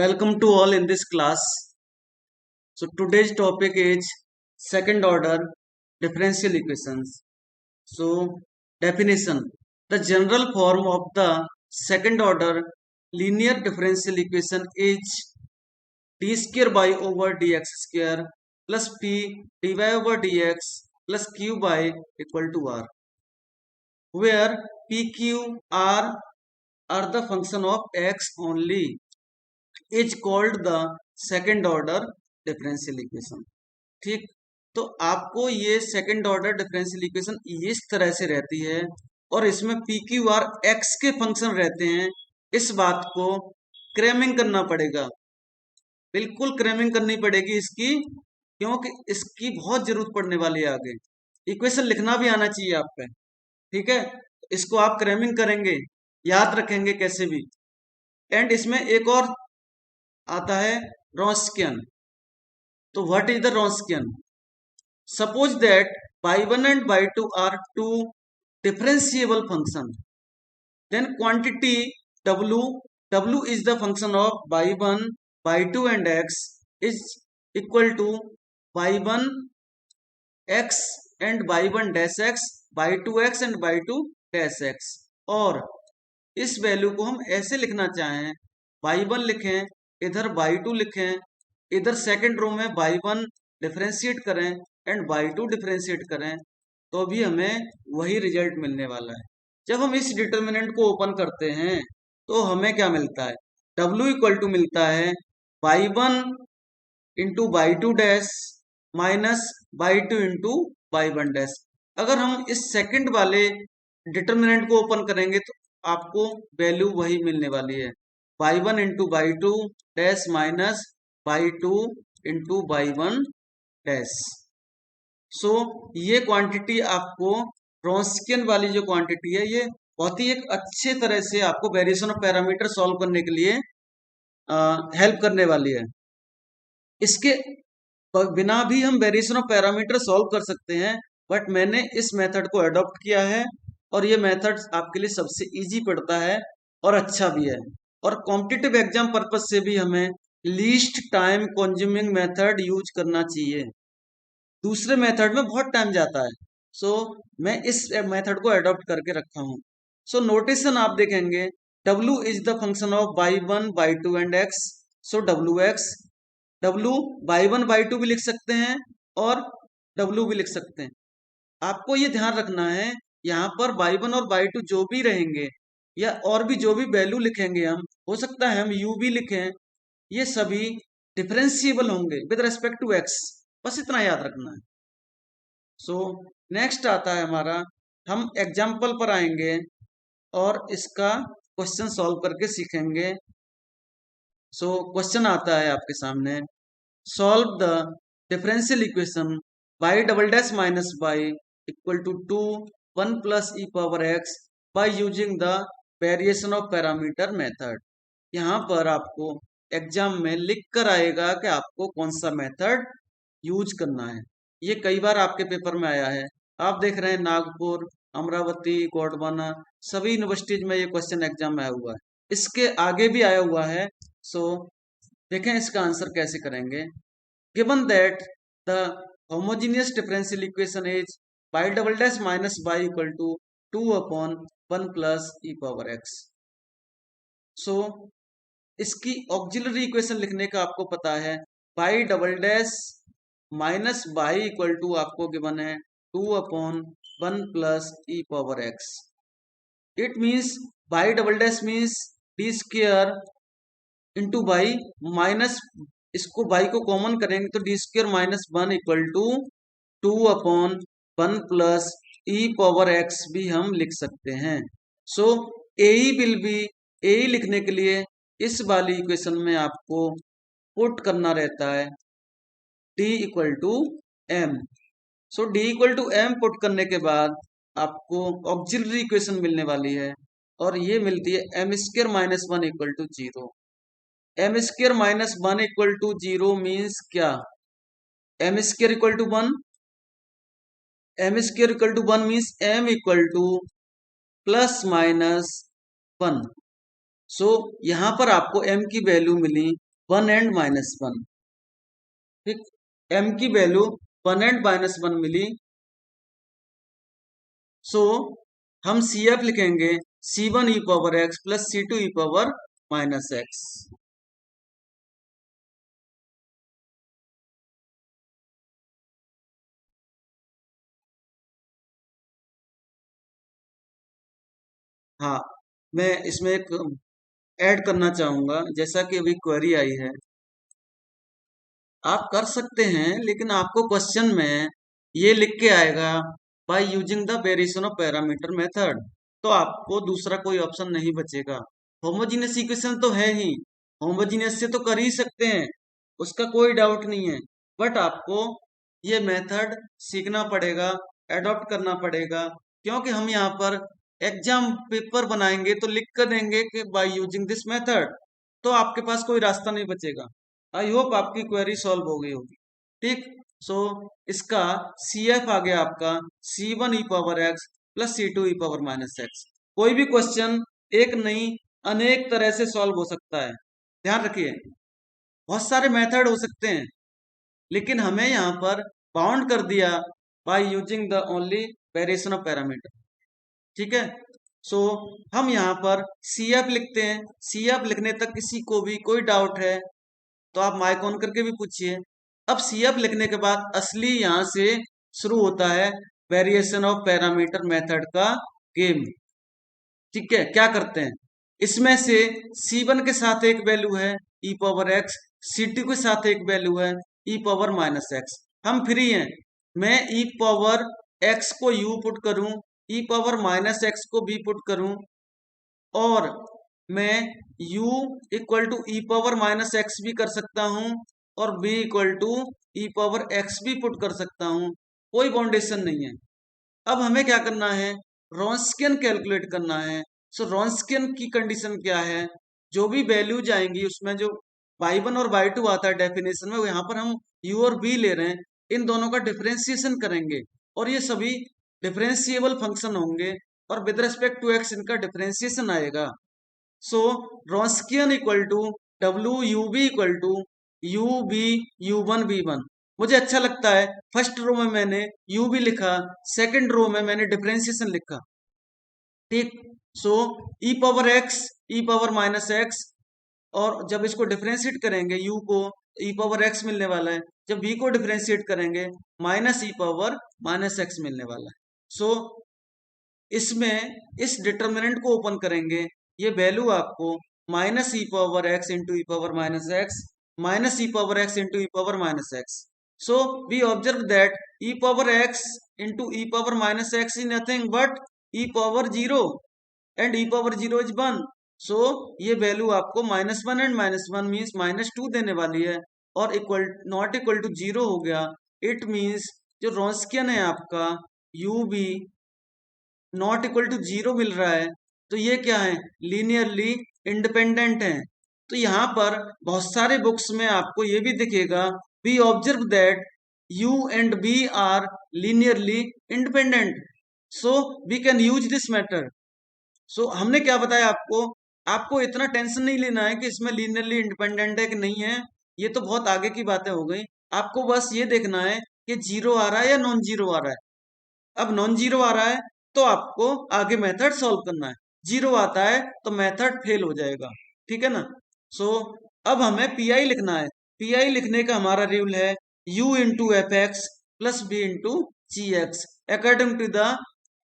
Welcome to all in this class. So today's topic is second order differential equations. So definition: the general form of the second order linear differential equation is d square by over dx square plus p dy over dx plus q by equal to r, where p q r are the function of x only, is called the second order differential equation. ठीक, तो आपको ये second order differential equation इस तरह से रहती है और इसमें पी क्यू आर एक्स के फंक्शन रहते हैं। इस बात को क्रैमिंग करना पड़ेगा, बिल्कुल क्रैमिंग करनी पड़ेगी इसकी, क्योंकि इसकी बहुत जरूरत पड़ने वाली है आगे। इक्वेशन लिखना भी आना चाहिए आप पे, ठीक है। इसको आप क्रैमिंग करेंगे, याद रखेंगे कैसे भी। एंड इसमें एक और आता है रॉन्स्कियन। तो what is the Wronskian? Suppose that y1 and y2 are two differentiable function, then quantity w is the function of y1, y2 and x is equal to y1 x and y1 dash x, y2 x and y2 dash x। और इस value को हम ऐसे लिखना चाहें, y1 लिखें, इधर y2 लिखें, इधर सेकंड रो में y1 डिफरेंशिएट करें एंड y2 डिफरेंशिएट करें, तो भी हमें वही रिजल्ट मिलने वाला है। जब हम इस डिटर्मिनेंट को ओपन करते हैं तो हमें क्या मिलता है? w इक्वल टू मिलता है y1 into y2 dash minus y2 into y1 dash. अगर हम इस सेकंड वाले डिटर्मिनेंट को ओपन करेंगे तो आपको वैल्यू वही मिलने वाली है, y1 into y2 dash minus y2 into y1 dash. So ये क्वांटिटी आपको रॉन्स्कियन वाली जो क्वांटिटी है, ये बहुत ही एक अच्छे तरह से आपको वेरिएशन ऑफ पैरामीटर सॉल्व करने के लिए हेल्प करने वाली है। इसके बिना भी हम वेरिएशन ऑफ पैरामीटर सॉल्व कर सकते हैं, बट मैंने इस मेथड को अडॉप्ट किया है और ये मेथड आपके लिए सबसे इजी पड़ता है और अच्छा भी है। और कॉम्पिटिटिव एग्जाम पर्पज से भी हमें least time consuming method use करना चाहिए। दूसरे मेथड में बहुत टाइम जाता है, सो मैं इस मेथड को अडॉप्ट करके रखा हूँ। सो नोटेशन आप देखेंगे, w is the function of y1, y2 and x। So wx, w y1 y2 भी लिख सकते हैं और w भी लिख सकते हैं। आपको ये ध्यान रखना है, यहाँ पर y1 और y2 जो भी रहेंगे या और भी जो भी वैल्यू लिखेंगे, हम हो सकता है हम u भी लिखें, ये सभी डिफरेंशिएबल होंगे विद रेस्पेक्ट टू x, बस इतना याद रखना है। सो नेक्स्ट आता है हमारा, हम एग्जाम्पल पर आएंगे और इसका क्वेश्चन सॉल्व करके सीखेंगे। सो क्वेश्चन आता है आपके सामने, solve the differential equation y double dash minus y equal to 2 1 plus e power x by using the variation of parameter method. यहाँ पर आपको एग्जाम में लिख कर आएगा कि आपको कौन सा मेथड यूज करना है। ये कई बार आपके पेपर में आया है, आप देख रहे हैं नागपुर, अमरावती, गोंडवाना, सभी यूनिवर्सिटीज में ये क्वेश्चन एग्जाम में आया हुआ है। इसके आगे भी आया हुआ है। सो देखें इसका आंसर कैसे करेंगे। Given that the homogeneous differential equation is y double dash minus y equal to 2 upon 1 plus e power x। So इसकी ऑक्सिलरी इक्वेशन लिखने का आपको पता है, y double dash minus y equal to आपको गिवन है 2 upon 1 plus e power x। It means y double dash means d square into y minus, इसको y को कॉमन करेंगे तो d square minus 1 equal to 2 upon 1 plus e power x भी हम लिख सकते हैं। सो ए विल बी, ए लिखने के लिए इस वाली इक्वेशन में आपको पुट करना रहता है d equal to m. So d equal to m put करने के बाद आपको ऑक्सिलरी इक्वेशन मिलने वाली है और ये मिलती है m square minus 1 equal to 0। M square minus 1 equal to 0 means क्या? M square equal to 1, m square equal to 1 means m equal to plus minus 1। So यहाँ पर आपको m की वैल्यू मिली 1 एंड -1। ठीक, m की value 1 and -1 मिली। सो हम CF लिखेंगे C1e⁻x plus C2e⁻−x। हाँ, मैं इसमें एक ऐड करना चाहूंगा, जैसा कि अभी क्वेरी आई है, आप कर सकते हैं, लेकिन आपको क्वेश्चन में ये लिख के आएगा bye using the variation of parameter method, तो आपको दूसरा कोई ऑप्शन नहीं बचेगा। होमोजीनियस इक्वेशन तो है ही, होमोजीनियस से तो कर ही सकते हैं, उसका कोई डाउट नहीं है, बट आपको ये मेथड सीखना पड़ेगा, एडॉप्ट करना पड़ेगा, क्योंकि हम यहाँ पर एग्जाम पेपर बनाएंगे तो लिख कर देंगे कि बाय यूजिंग दिस मेथड, तो आपके पास कोई रास्ता नहीं बचेगा। आई होप आपकी क्वेरी सॉल्व हो गई होगी। ठीक, सो इसका CF आ गया आपका C1e⁻x प्लस C2e⁻−x। कोई भी क्वेश्चन एक नहीं अनेक तरह से सॉल्व हो सकता है, ध्यान रखिए, बहुत सारे मेथड हो सकते हैं, लेकिन हमें यहाँ पर बाउंड कर दिया bye using the only variation of parameter. ठीक है, सो हम यहाँ पर CF लिखते हैं। CF लिखने तक किसी को भी कोई डाउट है तो आप माइक ऑन करके भी पूछिए। अब CF लिखने के बाद असली यहाँ से शुरू होता है वेरिएशन ऑफ पैरामीटर मेथड का गेम। ठीक है, क्या करते हैं, इसमें से C1 के साथ एक वैल्यू है e⁻x, C2 के साथ एक वैल्यू है e⁻−x। हम फ्री हैं, मैं e⁻x को u पुट करूं, e⁻−x को b पुट करूं, और मैं u इक्वल टू e⁻−x भी कर सकता हूं और b इक्वल टू e⁻x भी पुट कर सकता हूं, कोई बाउंडेशन नहीं है। अब हमें क्या करना है, रॉन्स्कियन कैलकुलेट करना है। सो रॉन्स्कियन की कंडीशन क्या है, जो भी वैल्यूज आएंगी उसमें जो y1 और y2 आता है डेफिनेशन में, यहाँ पर हम u और v ले रहे हैं, इन दोनों का डिफरेंशिएशन करेंगे और ये सभी डिफरेंशिएबल फंक्शन होंगे और विद रेस्पेक्ट टू x इनका डिफरेंशिएशन आएगा। So Wronskian equal to WUV equal to UB U1 V1। मुझे अच्छा लगता है, फर्स्ट रो में मैंने UV लिखा, सेकंड रो में मैंने डिफरेंशिएशन लिखा। ठीक, सो e⁻x e⁻−x, और जब इसको डिफरेंशिएट करेंगे u को e⁻x मिलने वाला है, जब v को डिफरेंशिएट करेंगे -e⁻−x मिलने वाला है। सो इसमें इस डिटर्मिनेंट को ओपन करेंगे, ये वैल्यू आपको -e⁻x into e⁻−x -e⁻x into e⁻−x। So we observe that e⁻x into e⁻−x is nothing but e⁻0 and e⁻0 is 1। So ये वैल्यू आपको -1 एंड -1 मीन्स -2 देने वाली है, और इक्वल नॉट इक्वल टू 0 हो गया। इट मीन्स जो रॉन्स्कियन है आपका UV नॉट इक्वल टू 0 मिल रहा है, तो ये क्या है, लीनियरली इंडिपेंडेंट है। तो यहाँ पर बहुत सारे बुक्स में आपको ये भी दिखेगा, we observe that u and v are linearly independent, so we can use this method. So हमने क्या बताया आपको, आपको इतना टेंशन नहीं लेना है कि इसमें लीनियरली इंडिपेंडेंट है कि नहीं है, ये तो बहुत आगे की बातें हो गई। आपको बस ये देखना है कि 0 आ रहा है या नॉन जीरो आ रहा है। अब नॉन जीरो आ रहा है तो आपको आगे मेथड सॉल्व करना है, 0 आता है तो मेथड फेल हो जाएगा। ठीक है ना। सो अब हमें PI लिखना है। PI लिखने का हमारा रूल है u into f x plus b into g x according to the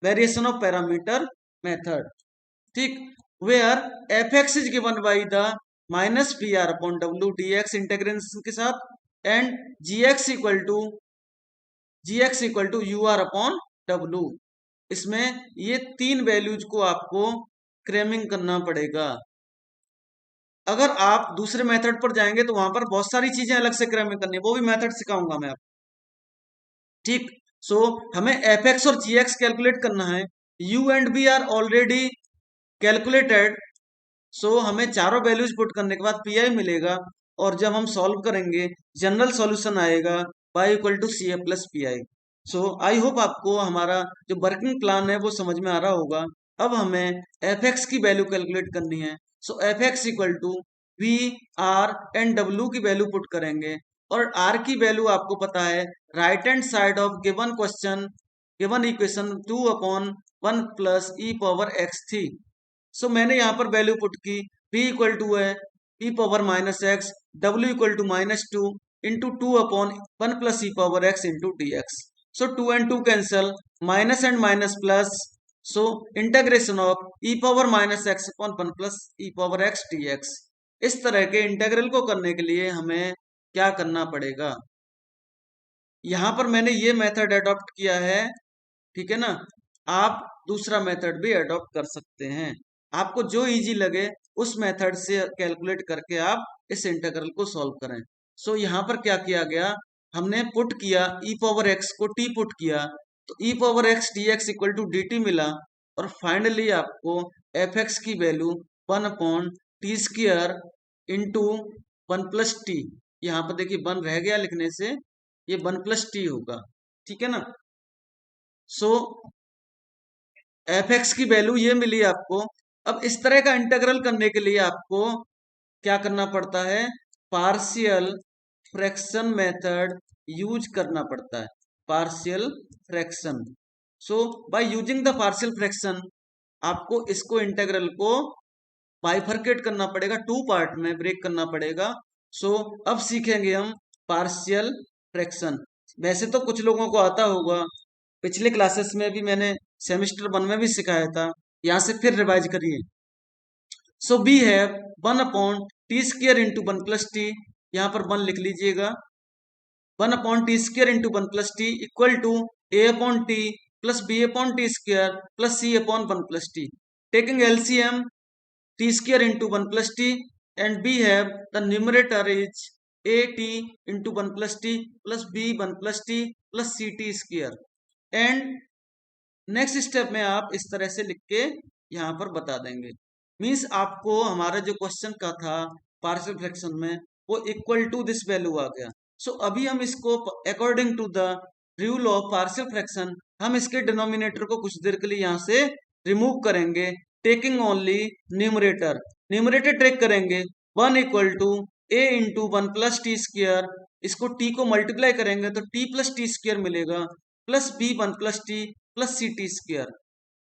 variation of parameter method. ठीक, where f x is given by the -PR upon W dx integration के साथ, and gx equal to UR upon W। इसमें ये तीन values को आपको क्रेमिंग करना पड़ेगा। अगर आप दूसरे मेथड पर जाएंगे तो वहां पर बहुत सारी चीजें अलग से क्रेमिंग करनी है, वो भी मेथड सिखाऊंगा मैं आपको। ठीक, सो हमें एफ एक्स और जी एक्स कैलकुलेट करना है। u and v are already calculated, so हमें चारों वैल्यूज पुट करने के बाद PI मिलेगा, और जब हम सॉल्व करेंगे जनरल सॉल्यूशन आएगा y equal to CF plus PI। So I hope आपको हमारा जो वर्किंग प्लान है वो समझ में आ रहा होगा। अब हमें एफ एक्स की वैल्यू कैलकुलेट करनी है। So F x equal to v, r and डब्ल्यू की वैल्यू पुट करेंगे। और आर की वैल्यू आपको पता है, right hand side of given question, given equation 2/1 plus e power x so. सो मैंने यहाँ पर वैल्यू पुट की, v इक्वल टू है ई पावर माइनस एक्स, डब्ल्यू equal to -2 into 2/1 plus e power x into d X. So 2 and 2 cancel, minus and minus plus, so integration of E power minus x upon 1 plus e power x d x. इस तरह के integral को करने के लिए हमें क्या करना पड़ेगा, यहाँ पर मैंने ये मेथड अडॉप्ट किया है, ठीक है ना। आप दूसरा मेथड भी अडॉप्ट कर सकते हैं, आपको जो इजी लगे उस मेथड से कैलकुलेट करके आप इस इंटीग्रल को सॉल्व करें। सो यहाँ पर क्या किया गया, हमने पुट किया ई पावर एक्स को टी पुट किया, तो e power x d x equal to d t मिला। और फाइनली आपको एफ एक्स की value 1/t² into 1 plus t, यहाँ पर देखिए 1 रह गया लिखने से, ये 1 प्लस टी होगा, ठीक है ना। सो एफ एक्स की वैल्यू ये मिली आपको। अब इस तरह का इंटीग्रल करने के लिए आपको क्या करना पड़ता है, पार्शियल फ्रैक्शन मेथड यूज करना पड़ता है, partial fraction. So by using the partial fraction आपको इसको इंटीग्रल को बाइफरकेट करना पड़ेगा, 2 पार्ट में ब्रेक करना पड़ेगा। सो अब सीखेंगे हम पार्शियल फ्रैक्शन। वैसे तो कुछ लोगों को आता होगा, पिछले क्लासेस में भी मैंने सेमेस्टर 1 में भी सिखाया था, यहाँ से फिर रिवाइज करिए। सो बी है 1/t² इंटू 1 प्लस टी, यहाँ पर 1 लिख लीजिएगा, 1/t² into 1 plus t equal to a/t plus b/t² plus c/1 plus t. Taking LCM, t² into 1 plus t and b है the numerator is at into 1 plus t plus b 1 plus t plus ct²। And next step में आप इस तरह से लिख के यहाँ पर बता देंगे। मीन्स आपको हमारा जो क्वेश्चन का था पार्शियल फ्रैक्शन में, वो इक्वल टू दिस वैल्यू आ गया। सो अभी हम इसको according to the rule of partial fraction हम इसके डिनोमिनेटर को कुछ देर के लिए यहाँ से रिमूव करेंगे, taking only numerator. Numerator take करेंगे 1 equal to a into 1 plus t², इसको t को मल्टीप्लाई करेंगे तो t प्लस t² मिलेगा, plus b 1 plus t plus ct²।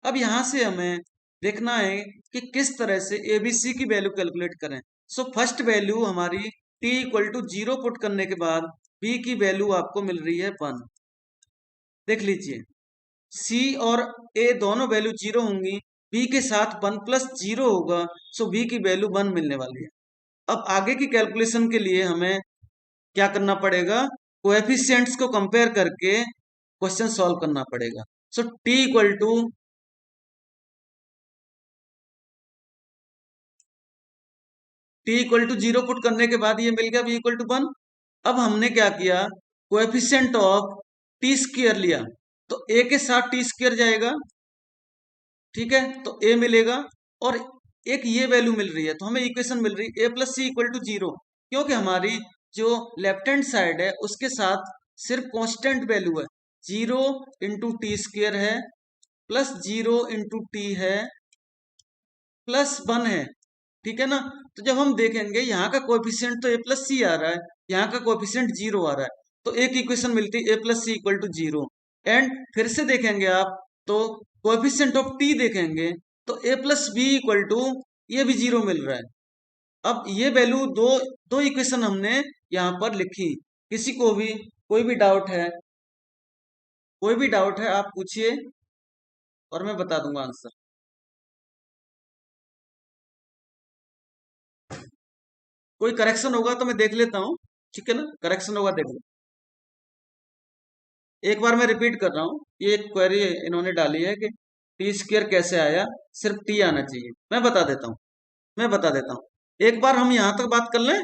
अब यहां से हमें देखना है कि किस तरह से ABC की वैल्यू कैलकुलेट करें। सो फर्स्ट वैल्यू हमारी t इक्वल टू 0 पुट करने के बाद b की वैल्यू आपको मिल रही है 1। देख लीजिए, c और a दोनों वैल्यू 0 होंगी, b के साथ 1 प्लस 0 होगा, सो b की वैल्यू 1 मिलने वाली है। अब आगे की कैलकुलेशन के लिए हमें क्या करना पड़ेगा, कोएफिशिएंट्स को कंपेयर करके क्वेश्चन सॉल्व करना पड़ेगा। So t equal to t equal to 0 put करने के बाद ये मिल गया b इक्वल टू 1। अब हमने क्या किया, कोएफिशिएंट ऑफ t² लिया, तो a के साथ t² जाएगा, ठीक है, तो a मिलेगा। और एक ये वैल्यू मिल रही है, तो हमें इक्वेशन मिल रही है a plus c equal to 0, क्योंकि हमारी जो लेफ्ट हैंड साइड है उसके साथ सिर्फ कांस्टेंट वैल्यू है, 0 इंटू t² है, प्लस 0 इंटू टी है, प्लस 1 है, ठीक है ना। तो जब हम देखेंगे यहाँ का कोएफिशिएंट तो a प्लस सी आ रहा है, यहाँ का कोएफिशिएंट 0 आ रहा है, तो एक इक्वेशन मिलती है a plus c equal to 0। And फिर से देखेंगे आप तो कोएफिशिएंट ऑफ t देखेंगे तो a plus b equal to, ये भी 0 मिल रहा है। अब ये वैल्यू दो दो इक्वेशन हमने यहाँ पर लिखी। किसी को भी कोई भी डाउट है, कोई भी डाउट है आप पूछिए और मैं बता दूंगा आंसर। कोई करेक्शन होगा तो मैं देख लेता हूँ, ठीक है ना, करेक्शन होगा देख लो। एक बार मैं रिपीट कर रहा हूँ, ये क्वेरी इन्होंने डाली है कि t² कैसे आया, सिर्फ t आना चाहिए। मैं बता देता हूँ, मैं बता देता हूँ। एक बार हम यहाँ तक बात कर लें,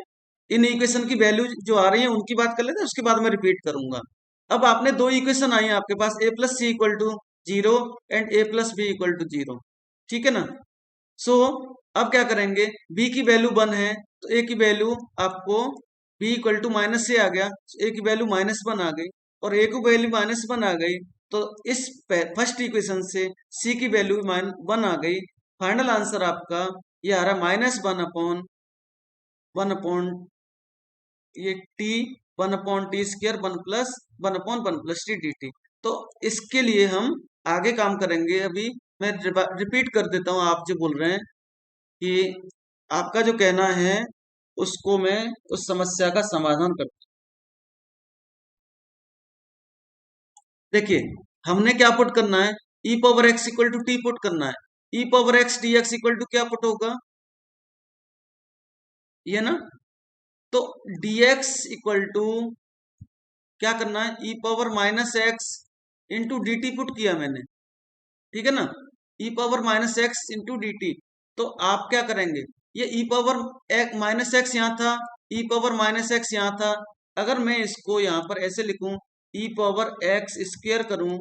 इन इक्वेशन की वैल्यू जो आ रही है उनकी बात कर लेते हैं, उसके बाद मैं रिपीट करूंगा। अब आपने दो इक्वेशन आई है आपके पास, a plus c equal to 0 and a plus b equal to 0, ठीक है ना। सो अब क्या करेंगे, b की वैल्यू 1 है तो a की वैल्यू आपको b इक्वल टू माइनस से आ गया, a की वैल्यू -1 आ गई, और a की वैल्यू -1 आ गई, तो इस फर्स्ट इक्वेशन से c की वैल्यू 1 आ गई। फाइनल आंसर आपका ये आ रहा है -1/, वन अपॉन ये T, one upon t square, one upon one plus T D t. तो इसके लिए हम आगे काम करेंगे। अभी मैं रिपीट कर देता हूँ आप जो बोल रहे हैं कि आपका जो कहना है उसको मैं उस समस्या का समाधान करता हूँ। देखिए, हमने क्या पुट करना है, e power x equal to t put करना है। E power x d x equal to क्या पुट होगा, ये ना। तो dx इक्वल टू क्या करना है, e power minus x into d t put किया मैंने, ठीक है ना। E power minus x into d t. तो आप क्या करेंगे, ये ई पावर माइनस एक्स यहाँ था, ई पावर माइनस एक्स यहाँ था। अगर मैं इसको यहाँ पर ऐसे लिखूं, ई पावर एक्स स्क्र करूं,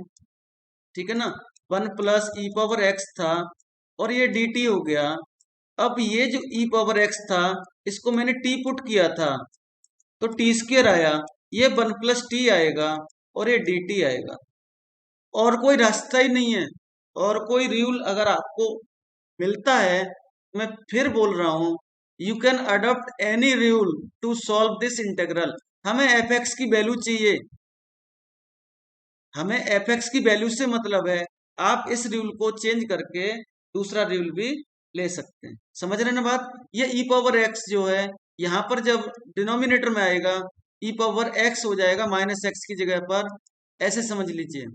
ठीक है ना, one plus e power x था और ये डी टी हो गया। अब ये जो ई पावर एक्स था इसको मैंने टी पुट किया था, तो टी स्क्र आया, ये वन प्लस टी आएगा और ये डी टी आएगा। और कोई रास्ता ही नहीं है। और कोई रूल अगर आपको मिलता है, मैं फिर बोल रहा हूं, you can adopt any rule to solve this integral. हमें एफ एक्स की वैल्यू चाहिए, हमें एफ एक्स की वैल्यू से मतलब है। आप इस रूल को चेंज करके दूसरा रूल भी ले सकते हैं। समझ रहे ना बात। ये ई पावर एक्स जो है यहाँ पर जब डिनोमिनेटर में आएगा, ई पावर एक्स हो जाएगा माइनस एक्स की जगह पर, ऐसे समझ लीजिए।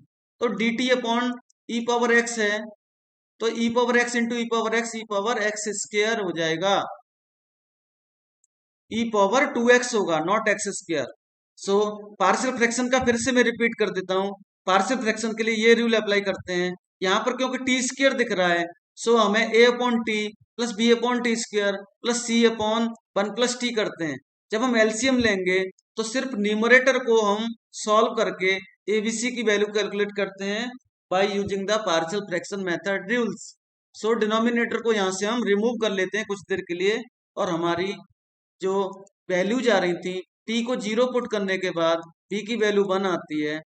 तो D t upon e power x है, तो e power x into e power x square हो जाएगा। ई पावर टू एक्स होगा, not x square. So partial fraction का फिर से मैं रिपीट कर देता हूँ। पार्शियल फ्रैक्शन के लिए ये रूल अप्लाई करते हैं। यहाँ पर क्योंकि टी स्क्र दिख रहा है, सो हमें a upon t plus b upon t square plus c upon one plus t करते हैं। जब हम एलसीएम लेंगे तो सिर्फ न्यूमरेटर को हम सॉल्व करके एबीसी की वैल्यू कैलकुलेट करते हैं bye using the partial fraction method rules. So denominator को यहाँ से हम रिमूव कर लेते हैं कुछ देर के लिए, और हमारी जो वैल्यूज आ रही थी, टी को जीरो पुट करने के बाद टी की वैल्यू वन आती है।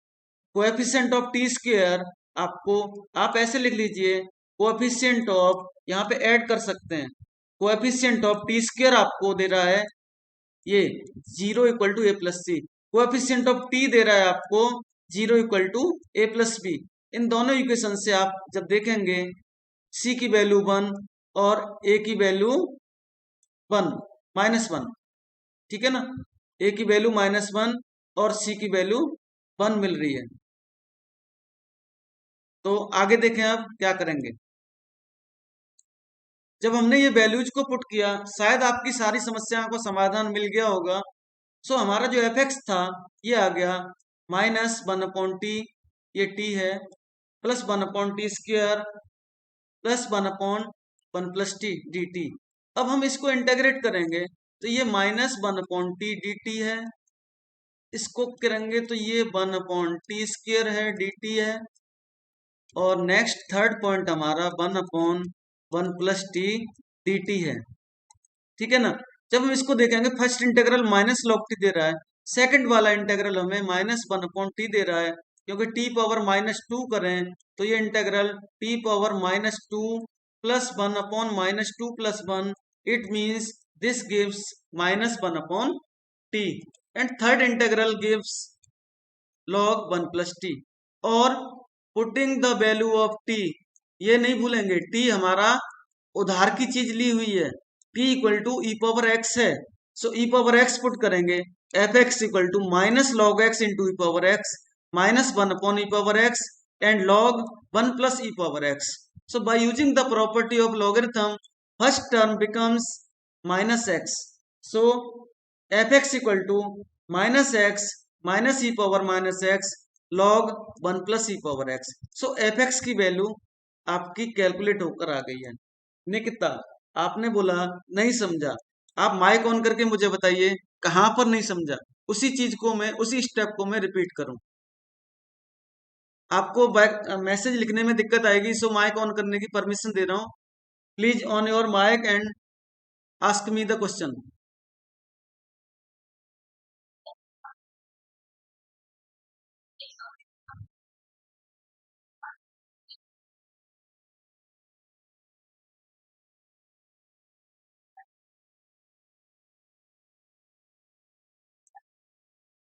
कोएफिशिएंट ऑफ टी स्क्वायर आपको, आप ऐसे लिख लीजिए, कोएफिशिएंट ऑफ, यहाँ पे ऐड कर सकते हैं, कोएफिशिएंट ऑफ टी स्क्वायर आपको दे रहा है ये zero equal to a plus c. Coefficient of t दे रहा है आपको zero equal to a plus b. इन दोनों इक्वेशन से आप जब देखेंगे सी की वैल्यू वन और ए की वैल्यू वन, माइनस वन, ठीक है ना। ए की वैल्यू माइनस वन और सी की वैल्यू वन मिल रही है। तो आगे देखें अब क्या करेंगे। जब हमने ये वैल्यूज को पुट किया, शायद आपकी सारी समस्याओं का समाधान मिल गया होगा। सो हमारा जो एफ एक्स था ये आ गया माइनस वन अपॉन टी, ये टी है, plus one upon t square plus one upon one plus T D T. अब हम इसको इंटेग्रेट करेंगे तो ये minus one upon T D T है, इसको करेंगे तो ये वन अपॉन टी स्क्र है डी टी है, और नेक्स्ट थर्ड पॉइंट हमारा one upon one plus T D T है, ठीक है ना। जब हम इसको देखेंगे, first integral minus log t दे रहा है, सेकंड वाला इंटेग्रल हमें माइनस वन अपॉन टी दे रहा है। क्योंकि टी पावर माइनस टू करें तो ये integral t power minus two plus one upon minus two plus one, it means this gives minus one upon t. And third integral gives log one plus t. और putting the value of t, ये नहीं भूलेंगे, T हमारा उधार की चीज ली हुई है, t equal to e power x है। So e power x put करेंगे, f x equal to minus log x into e power x minus one upon e power x and log one plus e power x. So by using the property of logarithm, first term becomes minus x. So F x equal to minus x minus e power minus x log one plus e power x. So F x की value आपकी calculate होकर आ गई है। निकिता, आपने बोला नहीं समझा, आप माइक ऑन करके मुझे बताइए कहाँ पर नहीं समझा, उसी चीज को मैं, उसी स्टेप को मैं रिपीट करूं। आपको मैसेज लिखने में दिक्कत आएगी, सो माइक ऑन करने की परमिशन दे रहा हूं। Please on your mic and ask me the question.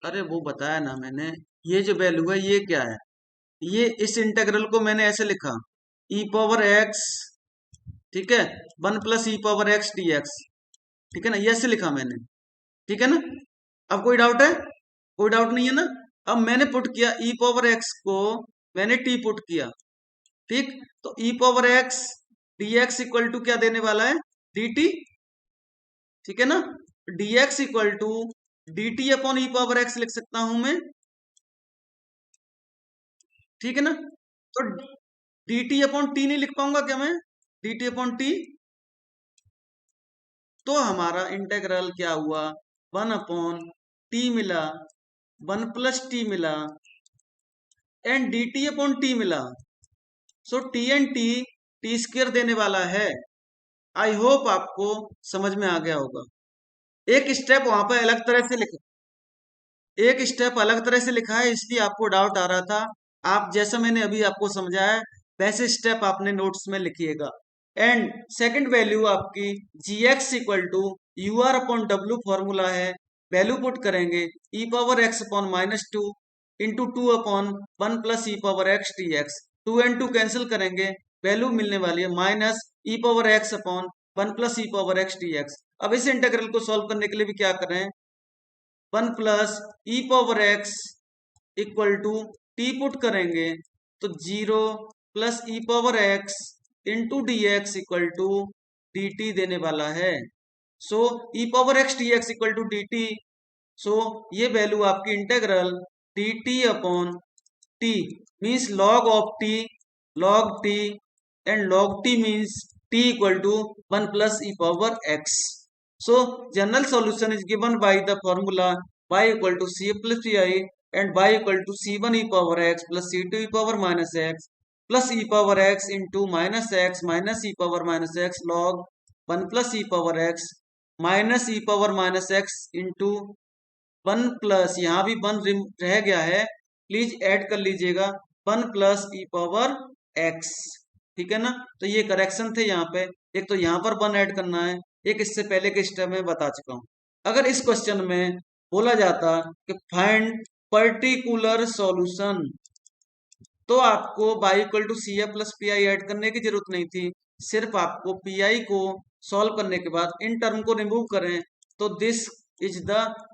अरे वो बताया ना मैंने, ये जो वैल्यू है ये क्या है, ये इस इंटेग्रल को मैंने ऐसे लिखा, ई पावर एक्स, ठीक है, 1 + e⁻x dx, ठीक है ना, ये ऐसे लिखा मैंने, ठीक है ना। अब कोई डाउट है? कोई डाउट नहीं है ना। अब मैंने पुट किया ई पावर एक्स को, मैंने टी पुट किया, ठीक। तो e power x dx equal to क्या देने वाला है, dt, ठीक है ना। dx equal to dt upon e power x लिख सकता हूं मैं, ठीक है ना। तो dt अपॉन टी नहीं लिख पाऊंगा क्या मैं, dt अपॉन टी। तो हमारा इंटेग्रल क्या हुआ, 1/t मिला, 1 + t मिला, एंड dt अपॉन टी मिला। So T and T square देने वाला है। आई होप आपको समझ में आ गया होगा। एक स्टेप वहां पर अलग तरह से लिखा, एक स्टेप अलग तरह से लिखा है, इसलिए आपको डाउट आ रहा था। आप जैसा मैंने अभी आपको समझाया वैसे स्टेप आपने नोट्स में लिखिएगा। एंड सेकंड वैल्यू आपकी g x equal to u are upon डब्ल्यू फॉर्मूला है, वैल्यू पुट करेंगे e power x upon -2 into 2 upon 1 + e⁻x dx, 2 and 2 cancel करेंगे, वैल्यू मिलने वाली है -e⁻x अपॉन 1 + e⁻x dx। अब इस इंटीग्रल को सॉल्व करने के लिए भी क्या करें, 1 + e⁻x equal to t put करेंगे, तो 0 + e⁻x into d x equal to d t देने वाला है। So e⁻x dx equal to d t. So ये वैल्यू आपकी integral d t upon t means log of t, log t, and log t means t equal to 1 + e⁻x. So general solution is given by the formula y equal to c plus pi and y equal to c1 e⁻x plus c2 e⁻x plus e⁻x into -x minus e⁻x log 1 + e⁻x minus e⁻x into 1 plus, यहाँ भी 1 रह गया है, please add कर लीजिएगा, 1 + e⁻x, ठीक है ना। तो ये करेक्शन थे यहाँ पे, एक तो यहाँ पर 1 ऐड करना है, एक इससे पहले के स्टेप में बता चुका हूँ। अगर इस क्वेश्चन में बोला जाता कि फाइंड पर्टिकुलर सॉल्यूशन, तो आपको y equal to c f plus p i add करने की जरूरत नहीं थी, सिर्फ आपको पी आई को सॉल्व करने के बाद इन टर्म को रिमूव करें, तो this is the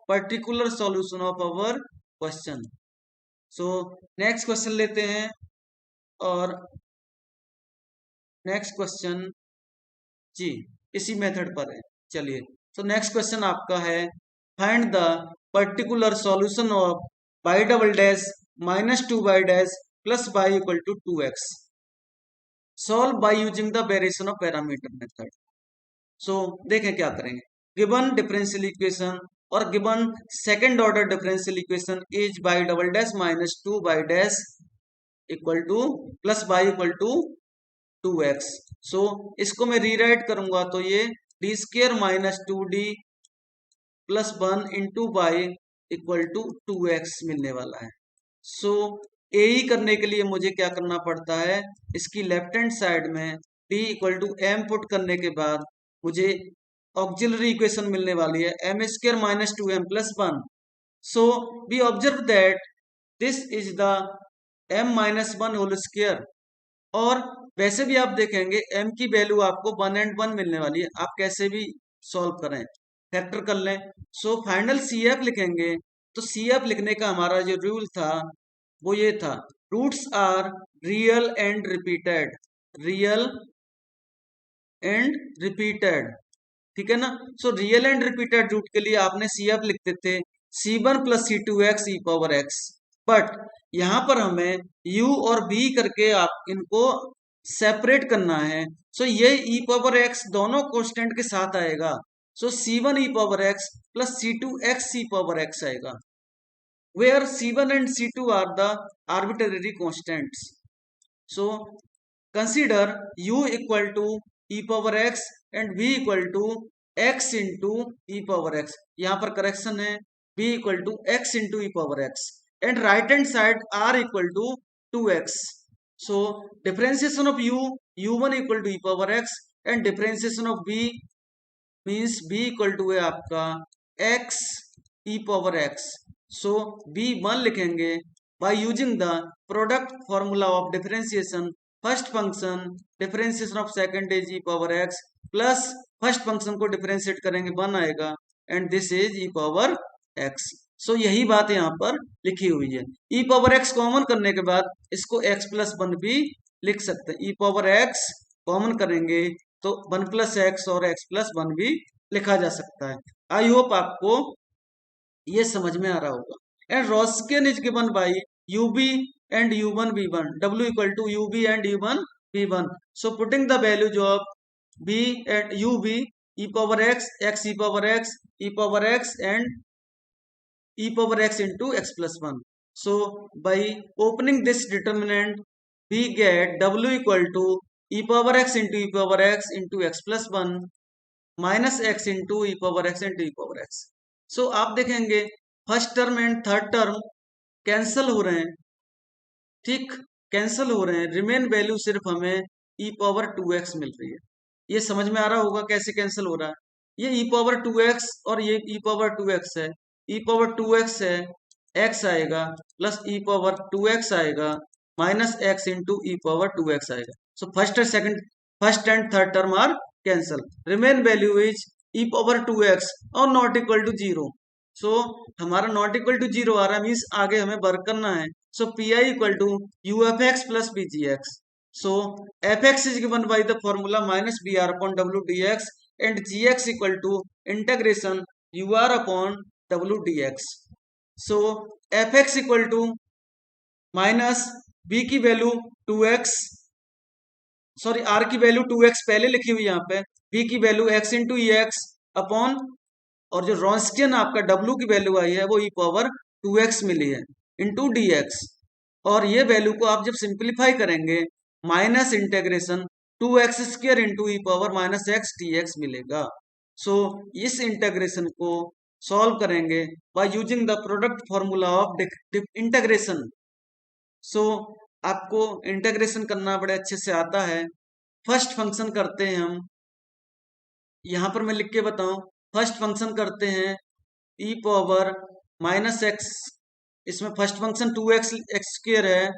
particular solution of our question. So next question लेते हैं, और नेक्स्ट क्वेश्चन जी इसी मेथड पर है। चलिए, तो नेक्स्ट क्वेश्चन आपका है, find the particular solution of y double dash -2y dash plus y equal to 2x, solve by using the variation of parameter method. So देखें क्या करेंगे, गिवन डिफरेंशियल इक्वेशन और given second order differential equation is y double dash -2y dash equal to plus y equal to 2x। So इसको मैं rewrite करूंगा, तो ये d² -2d plus 1 into y equal to 2x मिलने वाला है। सो ए करने के लिए मुझे क्या करना पड़ता है, इसकी लेफ्ट हैंड साइड में d equal to m put करने के बाद मुझे ऑक्सिलरी इक्वेशन मिलने वाली है m² -2m plus 1। So we observe that this is the m-1 whole square, और वैसे भी आप देखेंगे m की वैल्यू आपको 1 and 1 मिलने वाली है, आप कैसे भी सॉल्व करें, फैक्टर कर लें। सो फाइनल सी एफ लिखेंगे, तो सी एफ लिखने का हमारा जो रूल था वो ये था, roots are real and repeated, real and repeated, ठीक है ना। So real and repeated root के लिए आपने सी एफ लिखते थे c1 + c2x e⁻x, बट यहां पर हमें u और v करके आप इनको सेपरेट करना है। सो ये e⁻x दोनों कांस्टेंट के साथ आएगा, सो c1 e⁻x plus c2x e⁻x आएगा, where c1 and c2 are the arbitrary constants. So consider u equal to e⁻x and v equal to x into e⁻x, यहाँ पर करेक्शन है, v equal to x into e⁻x and right hand side r equal to 2x. So differentiation of u1 equal to e⁻x and differentiation of v means v equal to है आपका x e⁻x, so b1 लिखेंगे by using the product formula of differentiation first function differentiation of second is e power x plus first function को differentiate करेंगे 1 आएगा and this is e power x. So यही बात यहाँ पर लिखी हुई है। ई पावर एक्स कॉमन करने के बाद इसको एक्स प्लस 1 भी लिख सकते हैं। ई पावर एक्स कॉमन करेंगे तो 1 प्लस एक्स और एक्स प्लस 1 भी लिखा जा सकता है। आई होप आपको ये समझ में आ रहा होगा। And Roskin is given by UB and U1 V1 W equal to UB and U1 V1. So putting the values of B and UB e power x, x e power x, e power x and e power x into x plus 1. So by opening this determinant we get W equal to e power x into e power x into x plus 1 minus x into e power x into e power x. So आप देखेंगे first term and third term cancel हो रहे हैं, ठीक, cancel हो रहे हैं, remain value सिर्फ हमें ई पावर 2x मिल रही है। ये समझ में आ रहा होगा कैसे कैंसिल हो रहा है। ये ई पावर 2x और ये ई पावर 2x है, ई पावर 2x है, x आएगा प्लस ई पावर 2x आएगा minus x into e power 2x आएगा। So first and third term are cancel, remain value is e power 2x और not equal to 0। सो हमारा not equal to 0 आ रहा है, means आगे हमें work करना है। So P I equal to U F x plus P G X. So F x is given by the formula minus B R upon W D X and G x equal to integration U are upon W D X. So F x equal to minus B की value 2x, sorry R की value 2x पहले लिखी हुई यहाँ पे, B की value x into E x upon, और जो रॉन्स्कियन आपका W की वैल्यू आई है वो ई पावर 2x मिली है इंटू डी एक्स। और ये वैल्यू को आप जब सिंप्लीफाई करेंगे minus integration 2x square into e power minus x d x मिलेगा। सो इस इंटेग्रेशन को सॉल्व करेंगे by using the product formula of integration. So आपको इंटेग्रेशन करना बड़े अच्छे से आता है। फर्स्ट फंक्शन करते हैं हम, यहां पर मैं लिख के बताऊं, फर्स्ट फंक्शन करते हैं ई पावर माइनस एक्स, इसमें first function 2x x square है,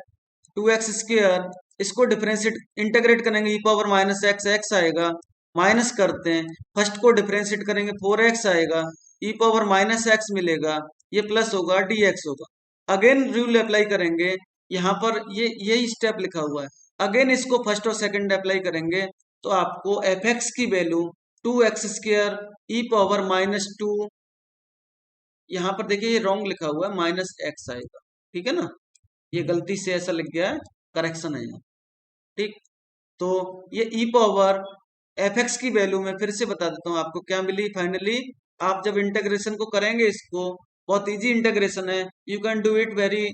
2x स्क्र, इसको डिफरेंशिएट इंटेग्रेट करेंगे e power minus x, x आएगा, माइनस करते हैं, फर्स्ट को डिफरेंशिएट करेंगे 4x आएगा, ई पावर माइनस एक्स मिलेगा, ये प्लस होगा dx होगा। अगेन रूल अप्लाई करेंगे, यहाँ पर ये यही स्टेप लिखा हुआ है, अगेन इसको फर्स्ट और सेकंड अप्लाई करेंगे तो आपको एफ एक्स की वैल्यू 2x स्क्र ई पावर माइनस 2, यहाँ पर देखिए ये रॉन्ग लिखा हुआ है, माइनस एक्स आएगा, ठीक है ना, ये गलती से ऐसा लिख गया है, करेक्शन है यहाँ, ठीक। तो ये ई पावर एफ एक्स की वैल्यू में फिर से बता देता हूँ आपको क्या मिली फाइनली। आप जब इंटेग्रेशन को करेंगे, इसको बहुत इजी इंटेग्रेशन है, you can do it very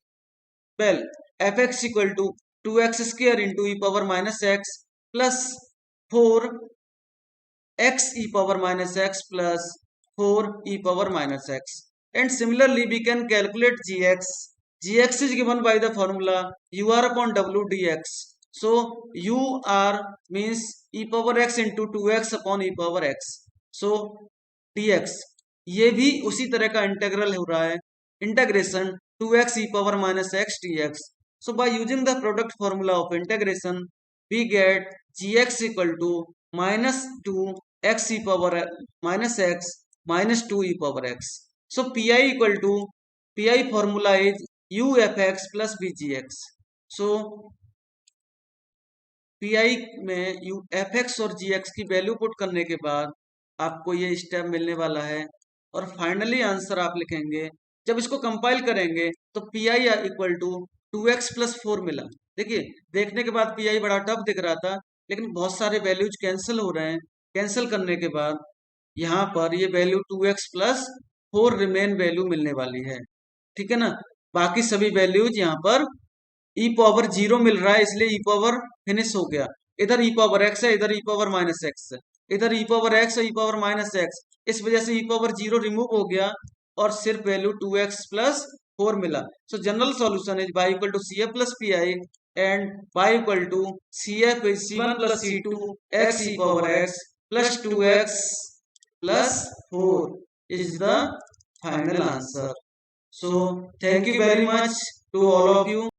well. F x equal to 2x square into e power minus x plus 4 x e power minus x plus 4 e power minus x. And similarly, we can calculate gx. Gx is given by the formula ur upon w dx. So ur means e power x into 2x upon e power x. So dx ये भी उसी तरह का integral हो रहा है, integration 2x e power minus x dx. So by using the product formula of integration, we get gx equal to minus 2 x e power minus x minus 2 e power x. So pi equal to, pi formula is u f x plus b g x. So pi में u f x और g x की value put करने के बाद आपको ये step मिलने वाला है और फाइनली आंसर आप लिखेंगे। जब इसको कंपाइल करेंगे तो p I equal to 2x plus 4 मिला। देखिए देखने के बाद पी आई बड़ा टफ दिख रहा था, लेकिन बहुत सारे वैल्यूज कैंसिल हो रहे हैं, कैंसिल करने के बाद यहाँ पर ये value 2x plus 4 remain value मिलने वाली है, ठीक है ना। बाकी सभी वैल्यूज यहाँ पर ई पावर 0 मिल रहा है, इसलिए ई पावर फिनिश हो गया। इधर ई पावर एक्स है, इधर ई पावर माइनस एक्स है, इधर ई पावर एक्स और ई पावर माइनस एक्स, इस वजह से ई पावर 0 रिमूव हो गया और सिर्फ वैल्यू 2x प्लस 4 मिला। So general solution is y equal to c f plus p i and y equal to c f is c1 plus c2 x e power x plus 2x plus 4 is the final answer. So thank you very much to all of you.